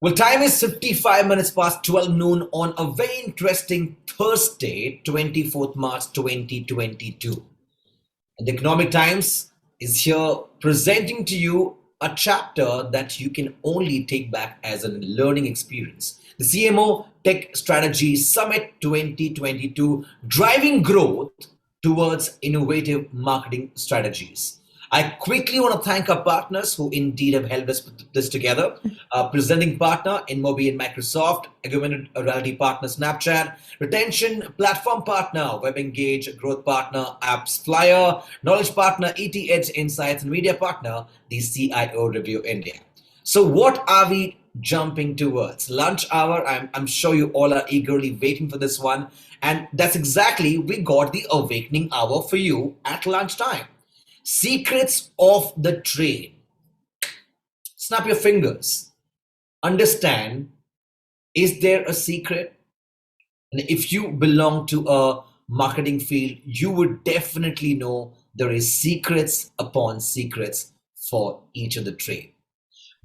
Well, time is 55 minutes past 12 noon on a very interesting Thursday, 24th March 2022. And the Economic Times is here presenting to you a chapter that you can only take back as a learning experience. The CMO Tech Strategy Summit 2022, driving growth towards innovative marketing strategies. I quickly want to thank our partners who indeed have helped us put this together. Presenting partner InMobi and Microsoft, augmented reality partner Snapchat, retention platform partner WebEngage, growth partner Apps Flyer, knowledge partner ET Edge Insights, and media partner the CIO Review India. So what are we jumping towards? Lunch hour. I'm sure you all are eagerly waiting for this one. And that's exactly, we got the awakening hour for you at lunchtime. Secrets of the trade. Snap your fingers. Understand, is there a secret? And if you belong to a marketing field, you would definitely know there is secrets upon secrets for each of the trade.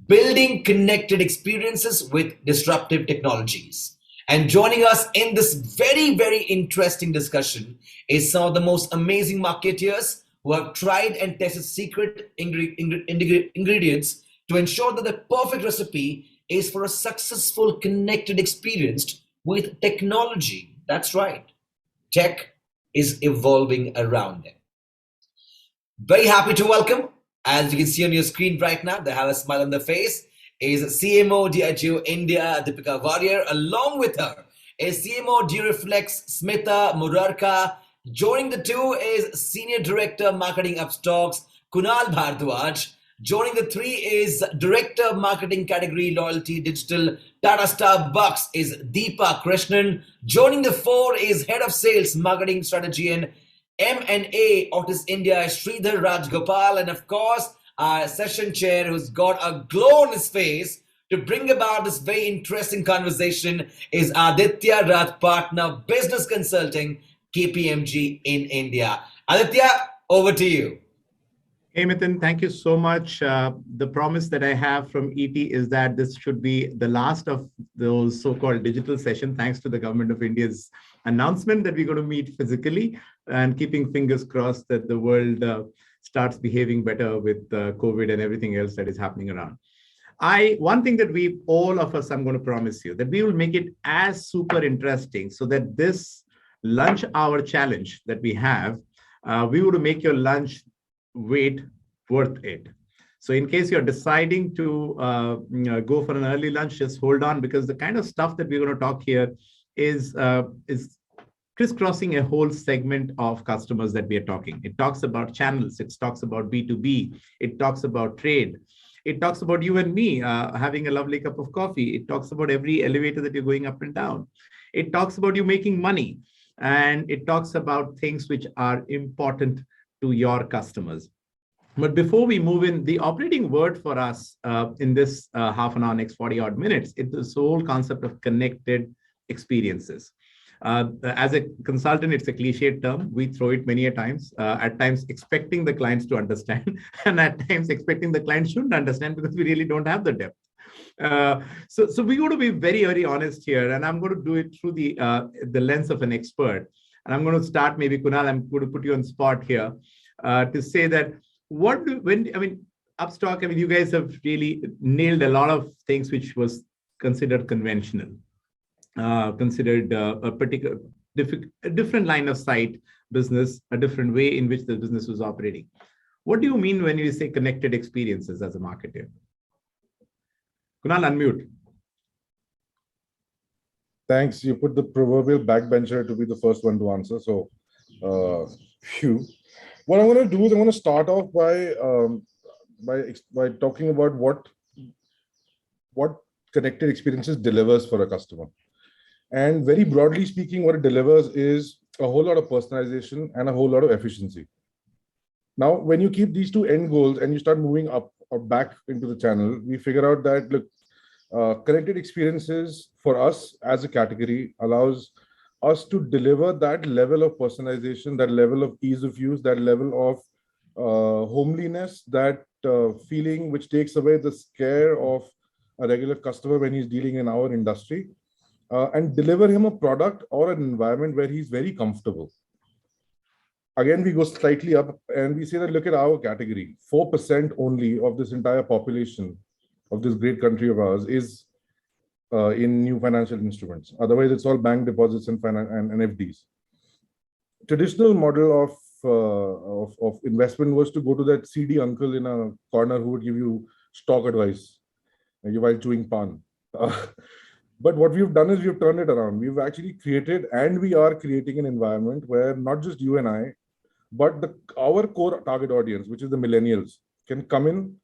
Building connected experiences with disruptive technologies. And joining us in this very, very interesting discussion is some of the most amazing marketeers who have tried and tested secret ingredients to ensure that the perfect recipe is for a successful connected experience with technology. That's right. Tech is evolving around it. Very happy to welcome, as you can see on your screen right now, they have a smile on their face, is CMO DIAGEO India, Deepika Warrier. Along with her is CMO Duroflex, Smita, Murarka. Joining the two is Senior Director Marketing Upstox, Kunal Bhardwaj. Joining the three is Director Marketing Category Loyalty Digital, Tata Starbucks is Deepa Krishnan. Joining the four is Head of Sales Marketing Strategy and M&A Otis India, Sridhar Rajagopal, and of course our session chair who's got a glow on his face to bring about this very interesting conversation is Aditya, Rath partner, business consulting, KPMG in India. Aditya, over to you. Hey, Mithun, thank you so much. The promise that I have from ET is that this should be the last of those so-called digital sessions, thanks to the government of India's announcement that we're going to meet physically, and keeping fingers crossed that the world starts behaving better with COVID and everything else that is happening around. One thing that all of us, I'm going to promise you, that we will make it as super interesting so that this lunch hour challenge that we have, we would make your lunch wait worth it. So in case you're deciding to go for an early lunch, just hold on, because the kind of stuff that we're going to talk here is crisscrossing a whole segment of customers that we are talking. It talks about channels, it talks about B2B, it talks about trade, it talks about you and me having a lovely cup of coffee, it talks about every elevator that you're going up and down, it talks about you making money, and it talks about things which are important to your customers. But before we move in, the operating word for us in this half an hour, next 40 odd minutes, it's this whole concept of connected experiences. As a consultant, it's a cliched term. We throw it many a times, at times expecting the clients to understand, and at times expecting the clients shouldn't understand because we really don't have the depth. So we got to be very, very honest here, and I'm going to do it through the lens of an expert. And I'm going to start, maybe Kunal, I'm going to put you on spot here to say that Upstox, you guys have really nailed a lot of things which was considered conventional, considered a particular different line of sight business, a different way in which the business was operating. What do you mean when you say connected experiences as a marketer? Kunal, unmute. Thanks. You put the proverbial backbencher to be the first one to answer. So, what I'm going to do is I'm going to start off by talking about what connected experiences delivers for a customer. And very broadly speaking, what it delivers is a whole lot of personalization and a whole lot of efficiency. Now, when you keep these two end goals and you start moving up or back into the channel, we figure out that, look, connected experiences for us as a category allows us to deliver that level of personalization, that level of ease of use, that level of homeliness, that feeling which takes away the scare of a regular customer when he's dealing in our industry, and deliver him a product or an environment where he's very comfortable. Again, we go slightly up and we say that look at our category. 4% only of this entire population of this great country of ours is in new financial instruments. Otherwise, it's all bank deposits and FDs. Traditional model of investment was to go to that CD uncle in a corner who would give you stock advice while chewing pan. But what we've done is we've turned it around. We've actually created, and we are creating, an environment where not just you and I, but our core target audience, which is the millennials, can come in,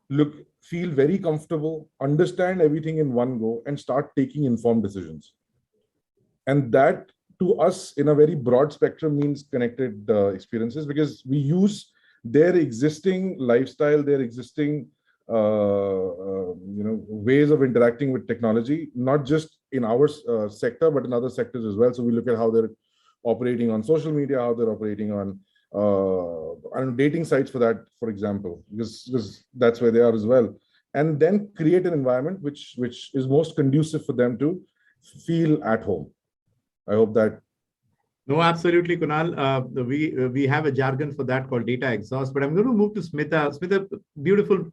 look, feel very comfortable, understand everything in one go, and start taking informed decisions. And that, to us, in a very broad spectrum, means connected experiences, because we use their existing lifestyle, their existing ways of interacting with technology, not just in our sector, but in other sectors as well. So we look at how they're operating on social media, how they're operating on dating sites, for example, because that's where they are as well, and then create an environment which is most conducive for them to feel at home. I hope that. No, absolutely, Kunal. We have a jargon for that called data exhaust, but I'm going to move to Smita. Smita, beautiful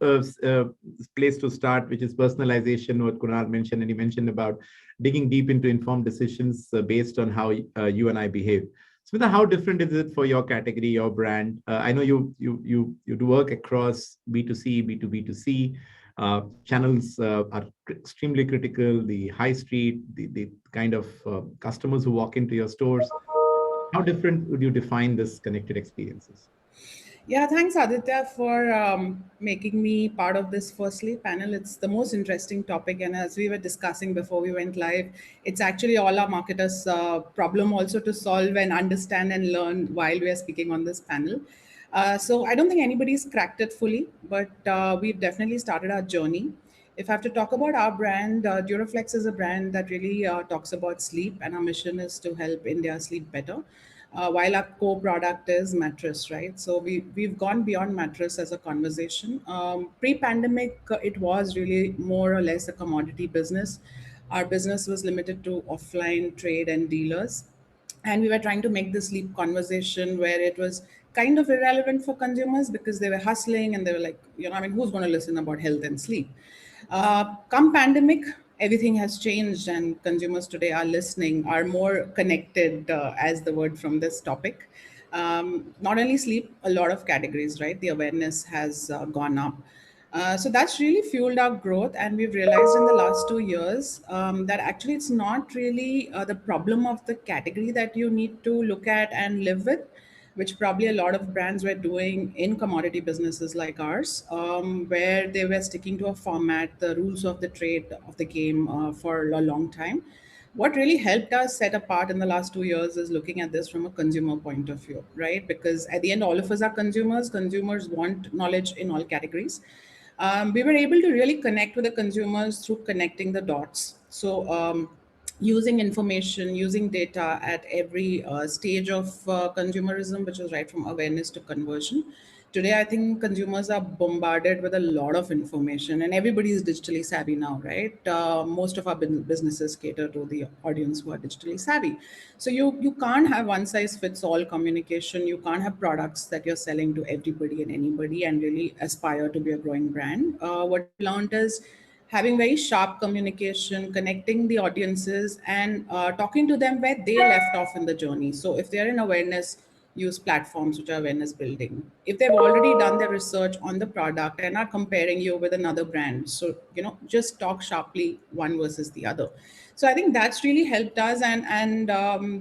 place to start, which is personalization, what Kunal mentioned, and he mentioned about digging deep into informed decisions based on how you and I behave. Smita, how different is it for your category, your brand? I know you do work across B2C, B2B2C. Channels are extremely critical. The high street, the kind of customers who walk into your stores. How different would you define this connected experiences? Yeah, thanks Aditya for making me part of this firstly panel. It's the most interesting topic, and as we were discussing before we went live, it's actually all our marketers' problem also to solve and understand and learn while we are speaking on this panel. So I don't think anybody's cracked it fully, but we've definitely started our journey. If I have to talk about our brand, Duroflex is a brand that really talks about sleep, and our mission is to help India sleep better. While our core product is mattress, right? So we've gone beyond mattress as a conversation. Pre-pandemic, it was really more or less a commodity business. Our business was limited to offline trade and dealers, and we were trying to make the sleep conversation where it was kind of irrelevant for consumers because they were hustling and they were like, who's going to listen about health and sleep? Come pandemic, everything has changed, and consumers today are listening, are more connected, as the word from this topic. Not only sleep, a lot of categories, right? The awareness has gone up. So that's really fueled our growth, and we've realized in the last 2 years that actually it's not really the problem of the category that you need to look at and live with, which probably a lot of brands were doing in commodity businesses like ours, where they were sticking to a format, the rules of the trade of the game for a long time. What really helped us set apart in the last 2 years is looking at this from a consumer point of view, right? Because at the end, all of us are consumers. Consumers want knowledge in all categories. We were able to really connect with the consumers through connecting the dots. So using information, using data at every stage of consumerism, which is right from awareness to conversion. Today, I think consumers are bombarded with a lot of information, and everybody is digitally savvy now, right? Most of our businesses cater to the audience who are digitally savvy. So you can't have one size fits all communication. You can't have products that you're selling to everybody and anybody and really aspire to be a growing brand. What we learned is having very sharp communication, connecting the audiences, and talking to them where they left off in the journey. So if they're in awareness, use platforms which are awareness building. If they've already done their research on the product and are comparing you with another brand, so just talk sharply one versus the other. So I think that's really helped us, and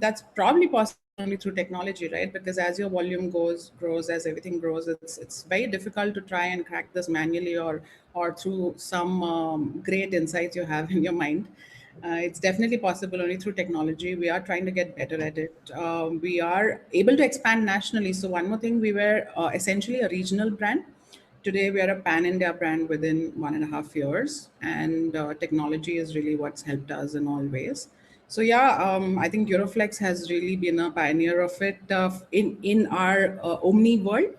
that's probably possible only through technology, right? Because as your volume grows, as everything grows, it's very difficult to try and crack this manually or through some great insights you have in your mind. It's definitely possible only through technology. We are trying to get better at it. We are able to expand nationally. So one more thing, we were essentially a regional brand. Today, we are a pan-India brand within 1.5 years, and technology is really what's helped us in all ways. So yeah, I think Duroflex has really been a pioneer of it in our Omni world.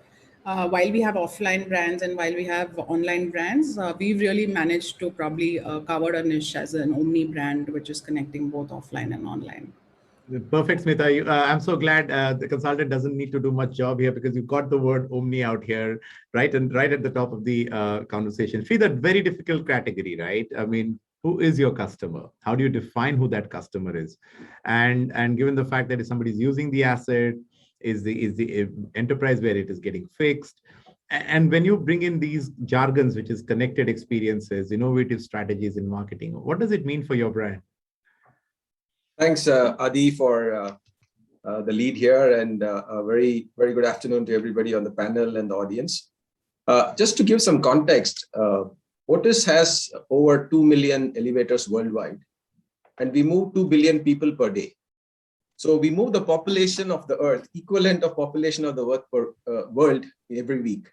while we have offline brands and while we have online brands, we've really managed to probably cover a niche as an omni brand, which is connecting both offline and online. Perfect, Smita. I'm so glad the consultant doesn't need to do much job here because you got the word omni out here, right? And right at the top of the conversation. Sridhar, very difficult category, right? I mean, who is your customer? How do you define who that customer is? And given the fact that if somebody's using the asset, is the enterprise where it is getting fixed? And when you bring in these jargons, which is connected experiences, innovative strategies in marketing, what does it mean for your brand? Thanks, Adi, for the lead here, and a very, very good afternoon to everybody on the panel and the audience. Just to give some context, Otis has over 2 million elevators worldwide, and we move 2 billion people per day. So we move the population of the Earth, equivalent of population of the world every week.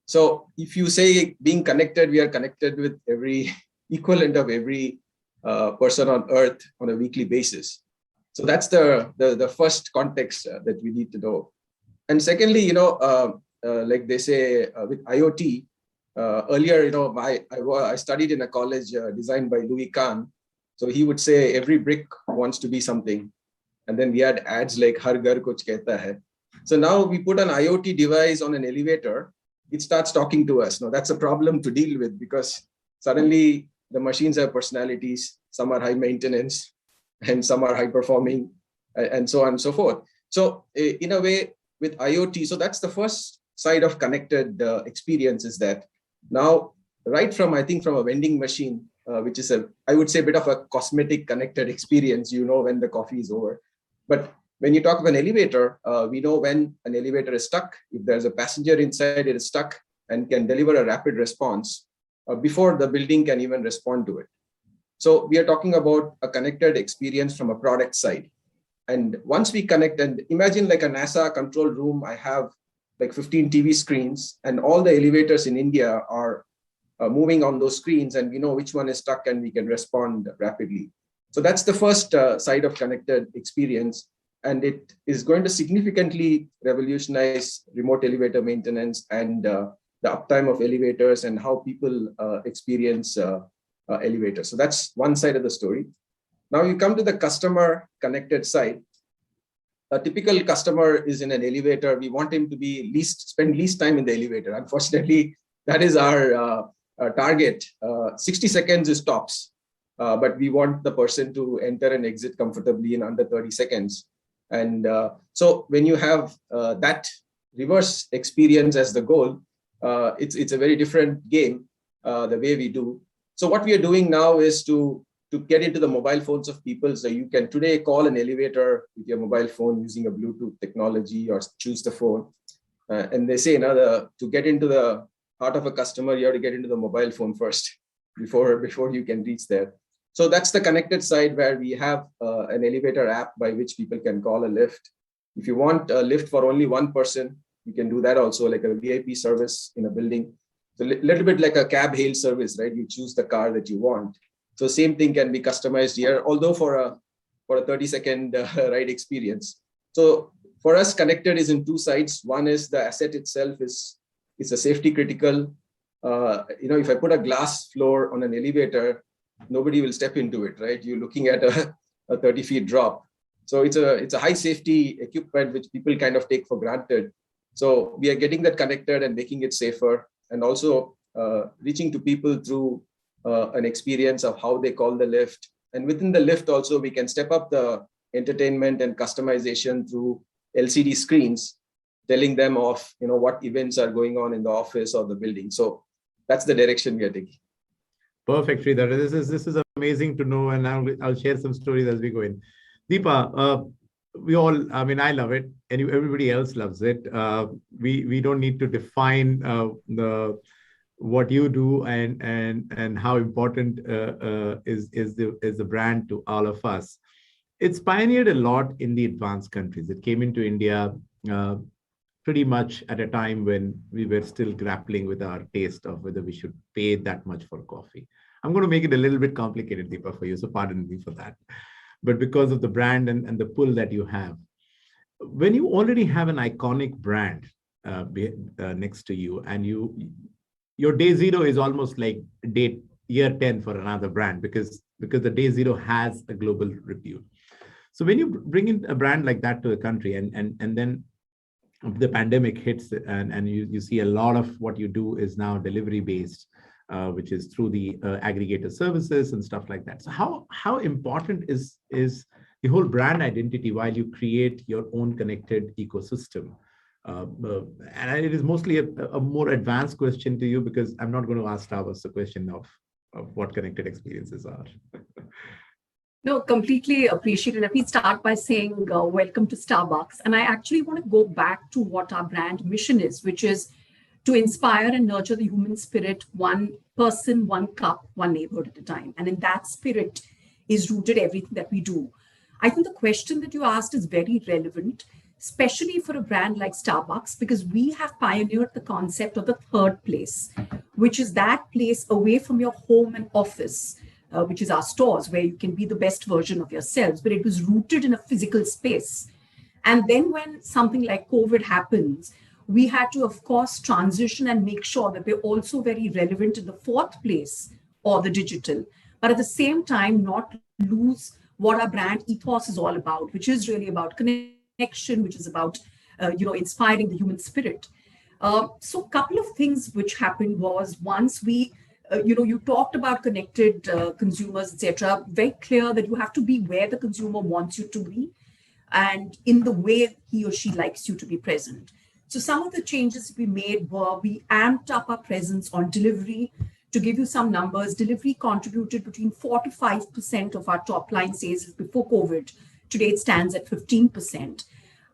So if you say being connected, we are connected with every equivalent of every person on Earth on a weekly basis. So that's the first context that we need to know. And secondly, like they say with IoT, earlier, I studied in a college designed by Louis Kahn. So he would say every brick wants to be something. And then we had ads like Har Ghar Kuch Kehta Hai. So now we put an IoT device on an elevator, it starts talking to us. Now that's a problem to deal with because suddenly the machines have personalities, some are high maintenance and some are high performing and so on and so forth. So in a way with IoT, so that's the first side of connected experience is that now right from, I think from a vending machine, which is I would say a bit of a cosmetic connected experience, when the coffee is over. But when you talk of an elevator, we know when an elevator is stuck, if there's a passenger inside, it is stuck and can deliver a rapid response before the building can even respond to it. So we are talking about a connected experience from a product side. And once we connect, and imagine like a NASA control room, I have like 15 TV screens and all the elevators in India are moving on those screens and we know which one is stuck and we can respond rapidly. So that's the first side of connected experience. And it is going to significantly revolutionize remote elevator maintenance and the uptime of elevators and how people experience elevators. So that's one side of the story. Now you come to the customer connected side. A typical customer is in an elevator. We want him to spend least time in the elevator. Unfortunately, that is our target. 60 seconds is tops, but we want the person to enter and exit comfortably in under 30 seconds. And so when you have that reverse experience as the goal, it's a very different game, the way we do. So what we are doing now is to get into the mobile phones of people. So you can today call an elevator with your mobile phone using a Bluetooth technology or choose the phone. And they say to get into the heart of a customer, you have to get into the mobile phone first before you can reach there. So that's the connected side where we have an elevator app by which people can call a lift. If you want a lift for only one person, you can do that also, like a VIP service in a building. So a little bit like a cab hail service, right? You choose the car that you want. So same thing can be customized here, although for a 30-second ride experience. So for us, connected is in two sides. One is the asset itself is a safety critical. If I put a glass floor on an elevator, nobody will step into it, right? You're looking at a 30 feet drop. So it's a high safety equipment which people kind of take for granted. So we are getting that connected and making it safer, and also reaching to people through an experience of how they call the lift. And within the lift also, we can step up the entertainment and customization through LCD screens, telling them of what events are going on in the office or the building. So that's the direction we are taking. Perfect, Sridhar. This is amazing to know, and I'll share some stories as we go in. Deepa, I love it, and everybody else loves it. We don't need to define what you do and how important is the brand to all of us. It's pioneered a lot in the advanced countries. It came into India pretty much at a time when we were still grappling with our taste of whether we should pay that much for coffee. I'm going to make it a little bit complicated, Deepa, for you, so pardon me for that. But because of the brand and the pull that you have, when you already have an iconic brand, next to you, and your day zero is almost like year 10 for another brand, because the day zero has a global repute. So when you bring in a brand like that to a country, and then the pandemic hits, and you see a lot of what you do is now delivery based, which is through the aggregator services and stuff like that. So how important is the whole brand identity while you create your own connected ecosystem? And it is mostly a more advanced question to you, because I'm not going to ask Starbucks the question of what connected experiences are. No, completely appreciate it. Let me start by saying welcome to Starbucks. And I actually want to go back to what our brand mission is, which is to inspire and nurture the human spirit, one person, one cup, one neighborhood at a time. And in that spirit is rooted everything that we do. I think the question that you asked is very relevant, especially for a brand like Starbucks, because we have pioneered the concept of the third place, which is that place away from your home and office, which is our stores, where you can be the best version of yourselves, but it was rooted in a physical space. And then when something like COVID happens, we had to, of course, transition and make sure that we're also very relevant in the fourth place, or the digital, but at the same time, not lose what our brand ethos is all about, which is really about connection, which is about, inspiring the human spirit. So a couple of things which happened was, once we you talked about connected consumers, etc. Very clear that you have to be where the consumer wants you to be, and in the way he or she likes you to be present. So some of the changes we made were, we amped up our presence on delivery. To give you some numbers, delivery contributed between 4 to 5% of our top line sales before COVID. Today it stands at 15%.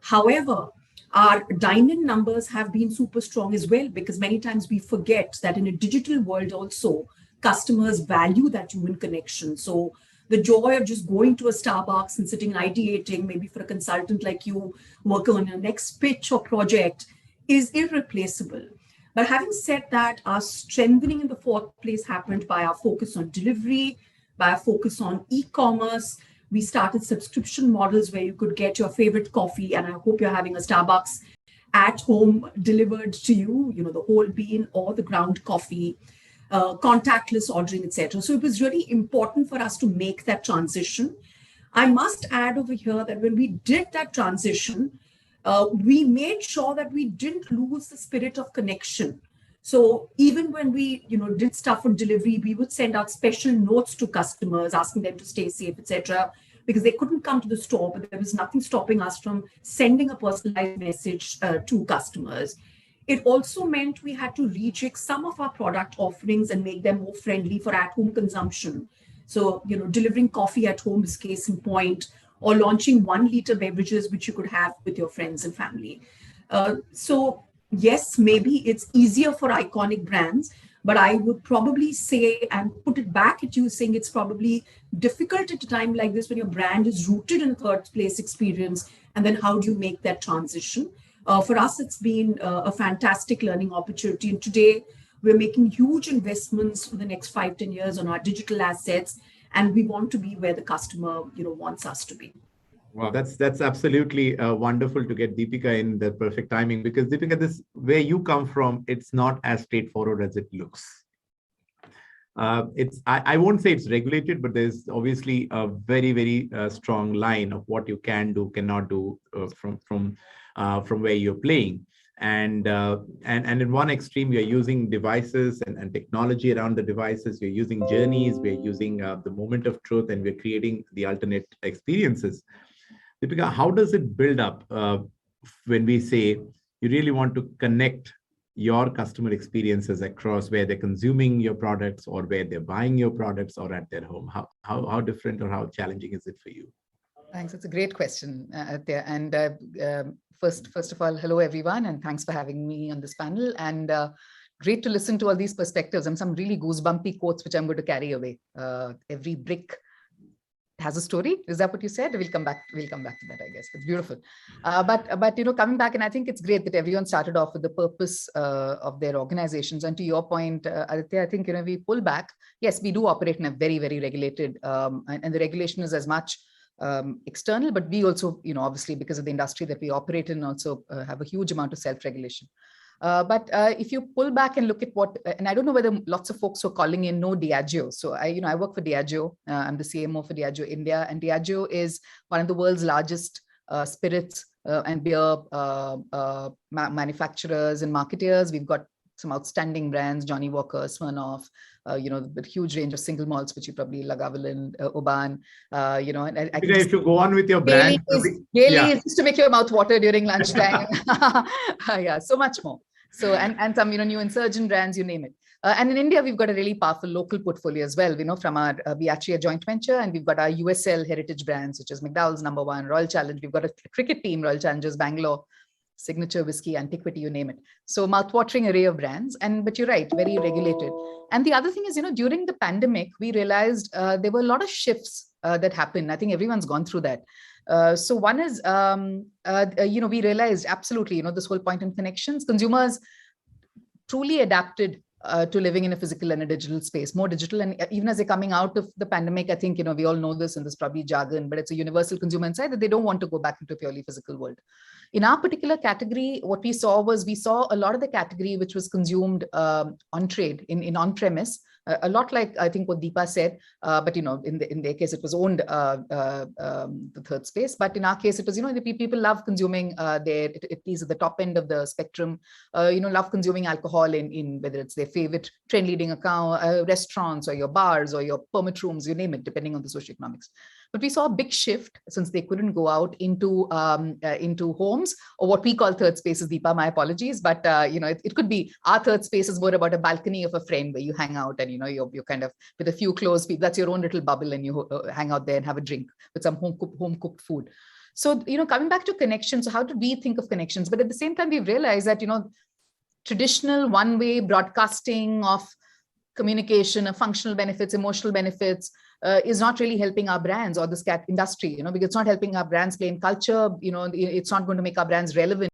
However, our dine-in numbers have been super strong as well, because many times we forget that in a digital world also, customers value that human connection. So the joy of just going to a Starbucks and sitting ideating, maybe for a consultant like you, working on your next pitch or project, is irreplaceable. But having said that, our strengthening in the fourth place happened by our focus on delivery, by our focus on e-commerce. We started subscription models where you could get your favorite coffee, and I hope you're having a Starbucks at home delivered to you, the whole bean or the ground coffee, contactless ordering, etc. So it was really important for us to make that transition. I must add over here that when we did that transition, we made sure that we didn't lose the spirit of connection. So even when we, did stuff on delivery, we would send out special notes to customers, asking them to stay safe, etc., because they couldn't come to the store, but there was nothing stopping us from sending a personalized message to customers. It also meant we had to rejig some of our product offerings and make them more friendly for at-home consumption. So, delivering coffee at home is case in point, or launching 1 liter beverages, which you could have with your friends and family. So yes, maybe it's easier for iconic brands, but I would probably say, and put it back at you, saying it's probably difficult at a time like this when your brand is rooted in third place experience, and then how do you make that transition? For us, it's been a fantastic learning opportunity. And today we're making huge investments for the next 5-10 years on our digital assets, and we want to be where the customer, wants us to be. Wow, that's absolutely wonderful to get Deepika in the perfect timing, because Deepika, where you come from, it's not as straightforward as it looks. I won't say it's regulated, but there's obviously a very, very strong line of what you can do, cannot do from where you're playing. And in one extreme, you're using devices and technology around the devices. You're using journeys. We're using the moment of truth, and we're creating the alternate experiences. Deepika, how does it build up when we say you really want to connect your customer experiences across where they're consuming your products, or where they're buying your products, or at their home? How different or how challenging is it for you? Thanks. It's a great question, Aditya. And first of all, hello, everyone, and thanks for having me on this panel. And great to listen to all these perspectives and some really goosebumpy quotes, which I'm going to carry away. Every brick has a story. Is that what you said? We'll come back to that, I guess. It's beautiful. But coming back, and I think it's great that everyone started off with the purpose of their organizations. And to your point, Aditya, I think, we pull back. Yes, we do operate in a very, very regulated, and the regulation is as much external, but we also, obviously because of the industry that we operate in, also have a huge amount of self-regulation. But if you pull back and look at what, and I don't know whether lots of folks who are calling in know DIAGEO. So I work for DIAGEO. I'm the CMO for DIAGEO India, and DIAGEO is one of the world's largest spirits and beer manufacturers and marketers. We've got some outstanding brands, Johnny Walker, Smirnoff, the huge range of single malts, which you probably Lagavulin, Oban, and I if you go on with your brand, Daily is just to make your mouth water during lunchtime. Yeah, so much more. So, and some, new insurgent brands, you name it. And in India, we've got a really powerful local portfolio as well, from our, we actually a joint venture, and we've got our USL heritage brands, such as McDowell's #1, Royal Challenge. We've got a cricket team, Royal Challengers Bangalore, Signature Whiskey, Antiquity, you name it. So mouthwatering array of brands. But you're right, very regulated. And the other thing is, during the pandemic, we realized there were a lot of shifts that happened. I think everyone's gone through that. So one is, we realized absolutely, this whole point in connections, consumers truly adapted to living in a physical and a digital space, more digital. And even as they're coming out of the pandemic, I think, we all know this, and this probably jargon, but it's a universal consumer insight that they don't want to go back into a purely physical world. In our particular category, what we saw a lot of the category which was consumed on trade, in on-premise, a lot like I think what Deepa said, but in their case it was owned the third space. But in our case, it was the people love consuming their at least at the top end of the spectrum, love consuming alcohol in whether it's their favorite trend leading account restaurants or your bars or your permit rooms, you name it, depending on the socioeconomics. But we saw a big shift since they couldn't go out into homes, or what we call third spaces. Deepa, my apologies, but it could be our third space is more about a balcony of a friend where you hang out and you're kind of with a few close people. That's your own little bubble, and you hang out there and have a drink with some home cooked food. So coming back to connections, so how did we think of connections? But at the same time, we've realized that traditional one-way broadcasting of communication, of functional benefits, emotional benefits, is not really helping our brands or this industry, because it's not helping our brands play in culture. It's not going to make our brands relevant